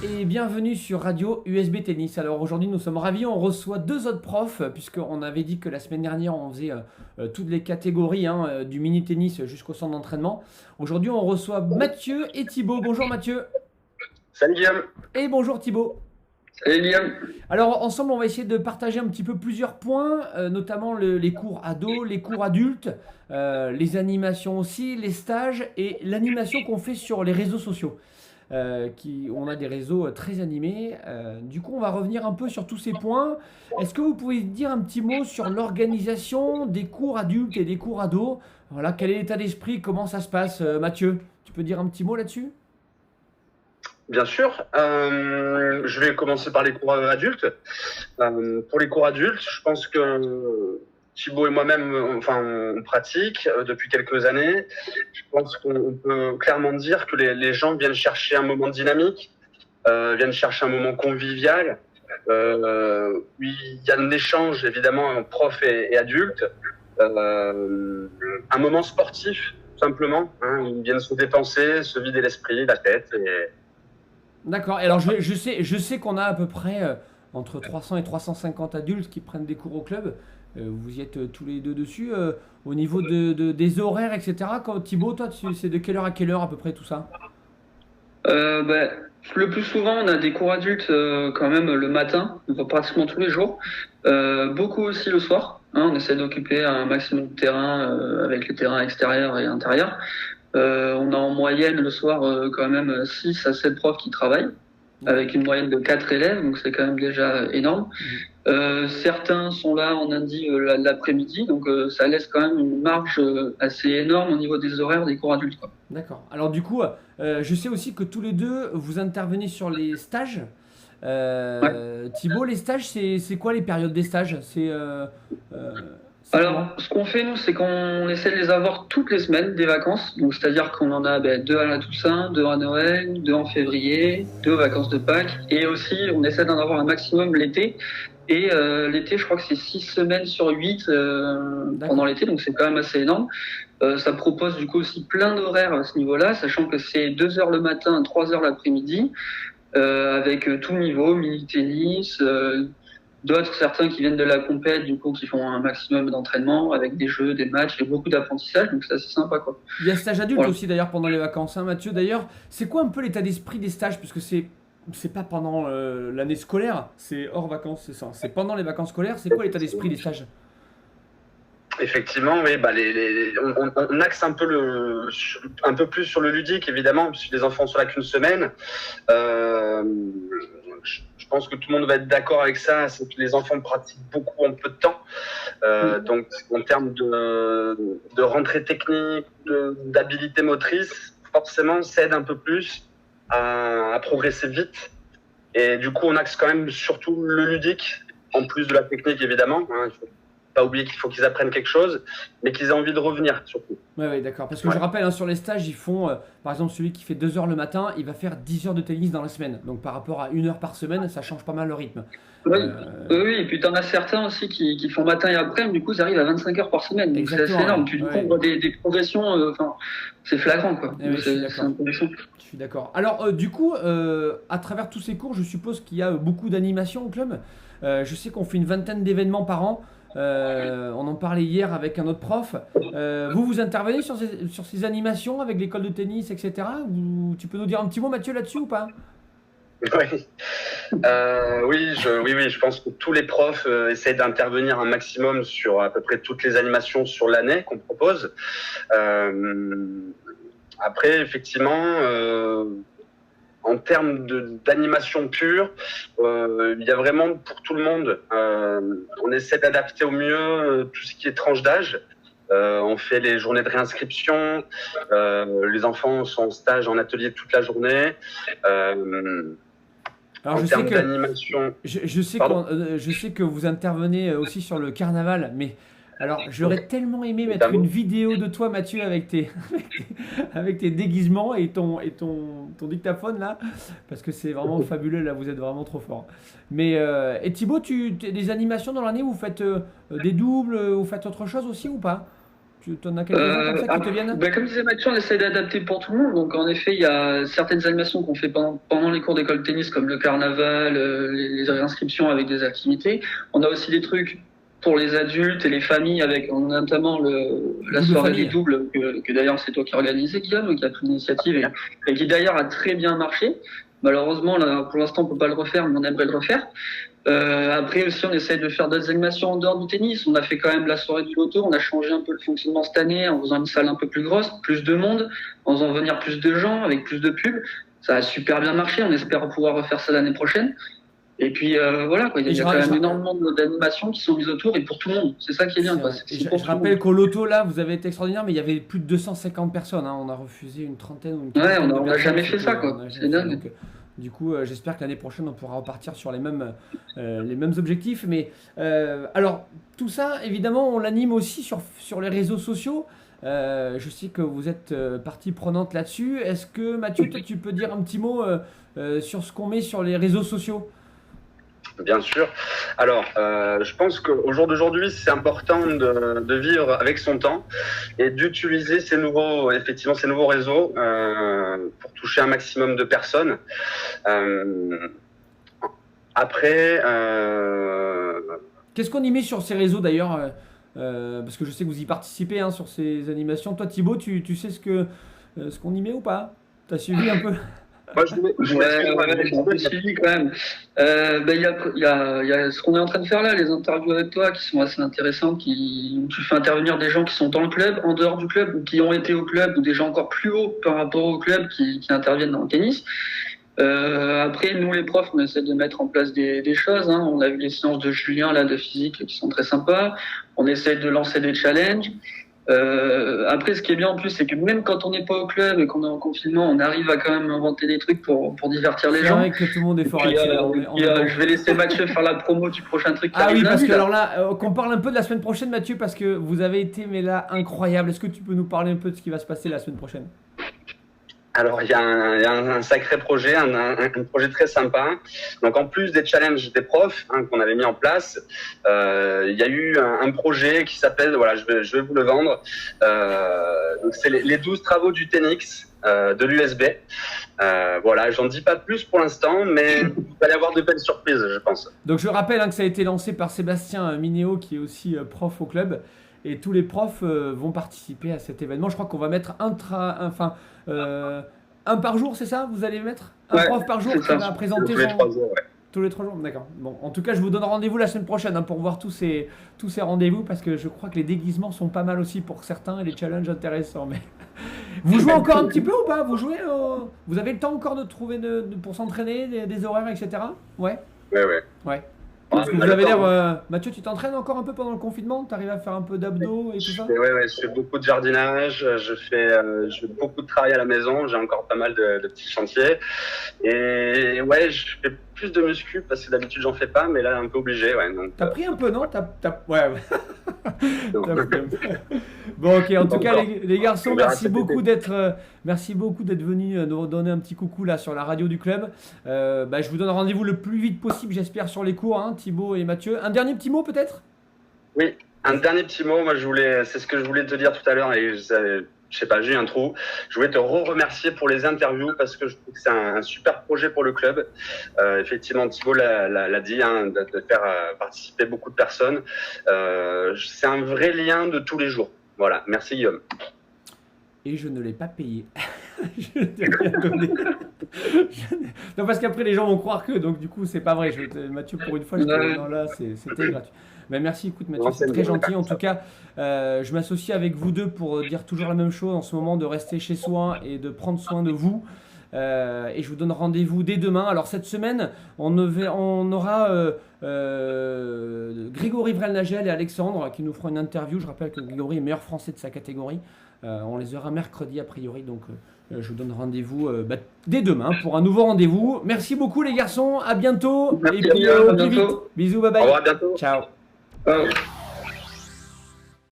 et bienvenue sur Radio USB Tennis. Alors aujourd'hui nous sommes ravis, on reçoit deux autres profs puisqu'on avait dit que la semaine dernière on faisait toutes les catégories du mini tennis jusqu'au centre d'entraînement. Aujourd'hui on reçoit Mathieu et Thibaut. Bonjour Mathieu. Salut Guillaume. Et bonjour Thibaut. Salut Guillaume. Alors ensemble on va essayer de partager un petit peu plusieurs points, notamment les cours ados, les cours adultes, les animations aussi, les stages et l'animation qu'on fait sur les réseaux sociaux. On a des réseaux très animés. Du coup, on va revenir un peu sur tous ces points. Est-ce que vous pouvez dire un petit mot sur l'organisation des cours adultes et des cours ados? Voilà, quel est l'état d'esprit? Comment ça se passe, Mathieu? Tu peux dire un petit mot là-dessus? Bien sûr. Je vais commencer par les cours adultes. Pour les cours adultes, je pense que Thibaut et moi-même, on pratique depuis quelques années. Je pense qu'on peut clairement dire que les gens viennent chercher un moment dynamique, viennent chercher un moment convivial. Oui, il y a un échange évidemment prof et adulte, un moment sportif tout simplement. Ils viennent se dépenser, se vider l'esprit, la tête. D'accord. Et alors, je sais qu'on a à peu près entre 300 et 350 adultes qui prennent des cours au club. Vous y êtes tous les deux dessus. Au niveau des horaires, etc. Thibaut, toi, c'est de quelle heure à quelle heure à peu près tout ça? Le plus souvent, on a des cours adultes quand même le matin, pratiquement tous les jours. Beaucoup aussi le soir. On essaie d'occuper un maximum de terrain avec les terrains extérieurs et intérieurs. On a en moyenne le soir quand même 6 à 7 profs qui travaillent, avec une moyenne de 4 élèves, donc c'est quand même déjà énorme. Certains sont là en lundi l'après-midi, donc ça laisse quand même une marge assez énorme au niveau des horaires des cours adultes, quoi. D'accord. Alors du coup, je sais aussi que tous les deux, vous intervenez sur les stages. Thibaut, les stages, c'est quoi les périodes des stages? C'est comment? Alors, ce qu'on fait, nous, c'est qu'on essaie de les avoir toutes les semaines des vacances. Donc, c'est-à-dire qu'on en a 2 à la Toussaint, 2 à Noël, 2 en février, 2 aux vacances de Pâques. Et aussi, on essaie d'en avoir un maximum l'été. Et l'été, je crois que c'est 6 semaines sur 8 pendant l'été, donc c'est quand même assez énorme. Ça propose du coup aussi plein d'horaires à ce niveau-là, sachant que c'est 2 heures le matin, 3 heures l'après-midi, avec tout niveau, mini-tennis, certains qui viennent de la compète, du coup, qui font un maximum d'entraînement avec des jeux, des matchs et beaucoup d'apprentissage, donc c'est assez sympa, quoi. Il y a stage adulte Voilà. aussi d'ailleurs pendant les vacances, hein, Mathieu. D'ailleurs, c'est quoi un peu l'état d'esprit des stages? Puisque c'est pas pendant l'année scolaire, c'est hors vacances, c'est ça. C'est pendant les vacances scolaires. C'est quoi l'état d'esprit des stages? Effectivement, oui, on axe un peu plus sur le ludique, évidemment, puisque les enfants sont là qu'une semaine. Je pense que tout le monde va être d'accord avec ça, c'est que les enfants pratiquent beaucoup en peu de temps. Donc, en termes de rentrée technique, d'habilité motrice, forcément, ça aide un peu plus à progresser vite. Et du coup, on axe quand même surtout le ludique, en plus de la technique, évidemment. Il faut pas oublier qu'il faut qu'ils apprennent quelque chose, mais qu'ils aient envie de revenir, surtout. Ouais, d'accord. Parce que je rappelle, hein, sur les stages, ils font, par exemple, celui qui fait 2 heures le matin, il va faire 10 heures de tennis dans la semaine. Donc par rapport à 1 heure par semaine, ça change pas mal le rythme. Oui, oui, et puis t'en as certains aussi qui font matin et après, du coup, ça arrive à 25 heures par semaine. Donc c'est assez Exactement, énorme. ouais. Tu Ouais. découvres des progressions, c'est flagrant, quoi. Eh oui, je suis C'est d'accord. intéressant. Je suis d'accord. Alors, du coup, à travers tous ces cours, je suppose qu'il y a beaucoup d'animations au club. Je sais qu'on fait une vingtaine d'événements par an. On en parlait hier avec un autre prof. Vous intervenez sur ces animations avec l'école de tennis, etc. Tu peux nous dire un petit mot, Mathieu, là-dessus ou pas? Oui. Oui, je pense que tous les profs essaient d'intervenir un maximum sur à peu près toutes les animations sur l'année qu'on propose. Après, effectivement, en termes d'animation pure, il y a vraiment pour tout le monde. On essaie d'adapter au mieux tout ce qui est tranche d'âge. On fait les journées de réinscription. Les enfants sont en stage, en atelier toute la journée. Alors, En termes d'animation. je sais que vous intervenez aussi sur le carnaval, mais alors j'aurais tellement aimé mettre une vidéo de toi, Mathieu, avec tes déguisements et ton dictaphone là, parce que c'est vraiment fabuleux là, vous êtes vraiment trop fort. Mais et Thibaut, des animations dans l'année, vous faites des doubles, vous faites autre chose aussi ou pas? Tu en as quelques-uns comme ça qui te viennent? Comme disait Mathieu, on essaie d'adapter pour tout le monde. Donc, en effet, il y a certaines animations qu'on fait pendant les cours d'école de tennis, comme le carnaval, les réinscriptions avec des activités. On a aussi des trucs pour les adultes et les familles, avec notamment la soirée du double, que d'ailleurs c'est toi qui as organisé, Guillaume, qui a pris l'initiative et qui d'ailleurs a très bien marché. Malheureusement, là, pour l'instant, on peut pas le refaire, mais on aimerait le refaire. Après aussi, on essaie de faire d'autres animations en dehors du tennis. On a fait quand même la soirée du loto. On a changé un peu le fonctionnement cette année en faisant une salle un peu plus grosse, plus de monde, en faisant venir plus de gens avec plus de pubs. Ça a super bien marché. On espère pouvoir refaire ça l'année prochaine. Et puis voilà, quoi. Il y a quand même énormément d'animations qui sont mises autour et pour tout le monde. C'est ça qui est bien. Quoi. Je rappelle qu'au loto, là, vous avez été extraordinaire, mais il y avait plus de 250 personnes. Hein. On a refusé une trentaine ou une quinzaine. Ouais, on n'a jamais fait ça, quoi. C'est dingue. Donc, du coup, j'espère que l'année prochaine, on pourra repartir sur les mêmes objectifs. Mais alors, tout ça, évidemment, on l'anime aussi sur les réseaux sociaux. Je sais que vous êtes partie prenante là-dessus. Est-ce que, Mathieu, toi, tu peux dire un petit mot sur ce qu'on met sur les réseaux sociaux? Bien sûr. Alors, je pense qu'au jour d'aujourd'hui, c'est important de vivre avec son temps et d'utiliser ces nouveaux réseaux pour toucher un maximum de personnes. Après, qu'est-ce qu'on y met sur ces réseaux d'ailleurs parce que je sais que vous y participez sur ces animations. Toi, Thibaut, tu sais ce qu'on y met ou pas? T'as suivi un peu? Moi, j'ai un peu suivi quand même. Il y a ce qu'on est en train de faire là, les interviews avec toi qui sont assez intéressantes, où tu fais intervenir des gens qui sont dans le club, en dehors du club, ou qui ont été au club, ou des gens encore plus hauts par rapport au club qui interviennent dans le tennis. Après, nous les profs, on essaie de mettre en place des choses. Hein. On a vu les séances de Julien là, de physique qui sont très sympas. On essaie de lancer des challenges. Après, ce qui est bien en plus, c'est que même quand on n'est pas au club et qu'on est en confinement, on arrive à quand même inventer des trucs pour divertir les gens. C'est vrai que tout le monde est fort. Je vais laisser Mathieu faire la promo du prochain truc. Ah oui, parce que alors là, qu'on parle un peu de la semaine prochaine, Mathieu, parce que vous avez été mais là incroyable. Est-ce que tu peux nous parler un peu de ce qui va se passer la semaine prochaine? Alors, il y a un sacré projet, un projet très sympa. Donc, en plus des challenges des profs qu'on avait mis en place, il y a eu un projet qui s'appelle, voilà, je vais vous le vendre. Donc, c'est les 12 travaux du TENIX de l'USB. Voilà, j'en dis pas plus pour l'instant, mais vous allez avoir de belles surprises, je pense. Donc, je rappelle que ça a été lancé par Sébastien Minéo, qui est aussi prof au club. Et tous les profs vont participer à cet événement. Je crois qu'on va mettre un par jour, c'est ça? Vous allez mettre un prof par jour qui va présenter tous les 3 jours, ouais. Tous les 3 jours, d'accord. Bon, en tout cas, je vous donne rendez-vous la semaine prochaine pour voir tous ces rendez-vous, parce que je crois que les déguisements sont pas mal aussi pour certains et les challenges intéressants. Mais vous jouez encore un petit peu ou pas? Vous jouez vous avez le temps encore de trouver pour s'entraîner, des horaires, etc. Ouais. Ouais. Parce que vous avez l'air, Mathieu, tu t'entraînes encore un peu pendant le confinement? Tu arrives à faire un peu d'abdos et tout ça? Ouais, je fais beaucoup de jardinage, je fais beaucoup de travail à la maison, j'ai encore pas mal de petits chantiers. Et ouais, je fais plus de muscu parce que d'habitude j'en fais pas, mais là un peu obligé. Ouais, t'as pris un peu, non? Ouais. Bon, ok, en tout cas, les garçons, merci beaucoup d'être venus nous donner un petit coucou là sur la radio du club. Je vous donne rendez-vous le plus vite possible, j'espère, sur les cours, Thibaut et Mathieu. Un dernier petit mot peut-être? Oui, un dernier petit mot. Moi, c'est ce que je voulais te dire tout à l'heure et je sais pas, j'ai eu un trou. Je voulais te remercier pour les interviews parce que je trouve que c'est un super projet pour le club. Effectivement, Thibaut l'a dit, de faire participer beaucoup de personnes. C'est un vrai lien de tous les jours. Voilà, merci Guillaume. Et je ne l'ai pas payé. Je n'ai rien donné. Non, parce qu'après les gens vont croire que, donc du coup c'est pas vrai. Mathieu, pour une fois, c'était gratuit. Mais merci, écoute Mathieu, c'est très gentil. En tout cas, je m'associe avec vous deux pour dire toujours la même chose en ce moment, de rester chez soi et de prendre soin de vous. Et je vous donne rendez-vous dès demain. Alors cette semaine, on aura Grégory Vrelnagel et Alexandre qui nous feront une interview. Je rappelle que Grégory est meilleur français de sa catégorie. On les aura mercredi a priori, donc je vous donne rendez-vous dès demain pour un nouveau rendez-vous. Merci beaucoup les garçons, à bientôt. Merci, et puis à plus vite. bientôt. Bisous, bye bye. Au revoir, à bientôt. Ciao. Ciao.